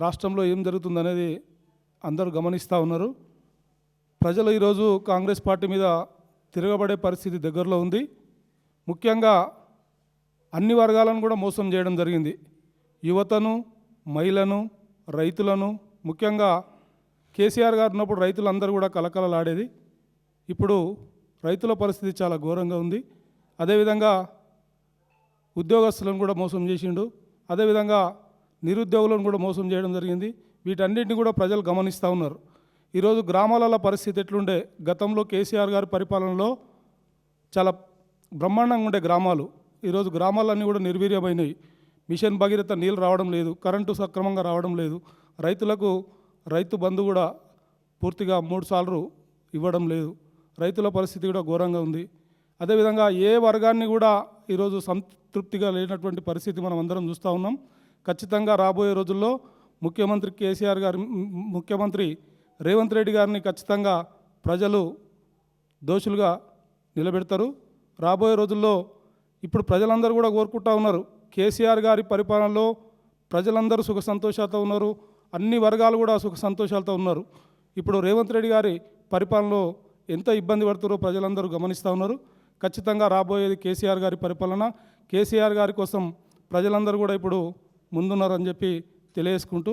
రాష్ట్రంలో ఏం జరుగుతుందనేది అందరూ గమనిస్తూ ఉన్నారు. ప్రజలు ఈరోజు కాంగ్రెస్ పార్టీ మీద తిరగబడే పరిస్థితి దగ్గరలో ఉంది. ముఖ్యంగా అన్ని వర్గాలను కూడా మోసం చేయడం జరిగింది. యువతను, మహిళను, రైతులను. ముఖ్యంగా కేసీఆర్ గారు ఉన్నప్పుడు రైతులందరూ కూడా కలకలలాడేది. ఇప్పుడు రైతుల పరిస్థితి చాలా ఘోరంగా ఉంది. అదేవిధంగా ఉద్యోగస్తులను కూడా మోసం చేసిండు. అదేవిధంగా నిరుద్యోగులను కూడా మోసం చేయడం జరిగింది. వీటన్నిటిని కూడా ప్రజలు గమనిస్తూ ఉన్నారు. ఈరోజు గ్రామాలలో పరిస్థితి ఎట్లుండే, గతంలో కేసీఆర్ గారి పరిపాలనలో చాలా బ్రహ్మాండంగా ఉండే గ్రామాలు, ఈరోజు గ్రామాలన్నీ కూడా నిర్వీర్యమైనవి. మిషన్ భగీరథ నీళ్ళు రావడం లేదు, కరెంటు సక్రమంగా రావడం లేదు, రైతులకు రైతు బంధు కూడా పూర్తిగా 3 సార్లు ఇవ్వడం లేదు. రైతుల పరిస్థితి కూడా ఘోరంగా ఉంది. అదేవిధంగా ఏ వర్గాన్ని కూడా ఈరోజు సంతృప్తిగా లేనటువంటి పరిస్థితి మనం అందరం చూస్తూ ఉన్నాం. ఖచ్చితంగా రాబోయే రోజుల్లో ముఖ్యమంత్రి కేసీఆర్ గారు, ముఖ్యమంత్రి రేవంత్ రెడ్డి గారిని ఖచ్చితంగా ప్రజలు దోషులుగా నిలబెడతారు. రాబోయే రోజుల్లో ఇప్పుడు ప్రజలందరూ కూడా కోరుకుంటా ఉన్నారు, కేసీఆర్ గారి పరిపాలనలో ప్రజలందరూ సుఖ సంతోషాలతో ఉన్నారు, అన్ని వర్గాలు కూడా సుఖ సంతోషాలతో ఉన్నారు. ఇప్పుడు రేవంత్ రెడ్డి గారి పరిపాలనలో ఎంత ఇబ్బంది పడుతారో ప్రజలందరూ గమనిస్తూ ఉన్నారు. ఖచ్చితంగా రాబోయేది కేసీఆర్ గారి పరిపాలన. కేసీఆర్ గారి కోసం ప్రజలందరూ కూడా ఇప్పుడు ముందున్నారని చెప్పి తెలియజేసుకుంటూ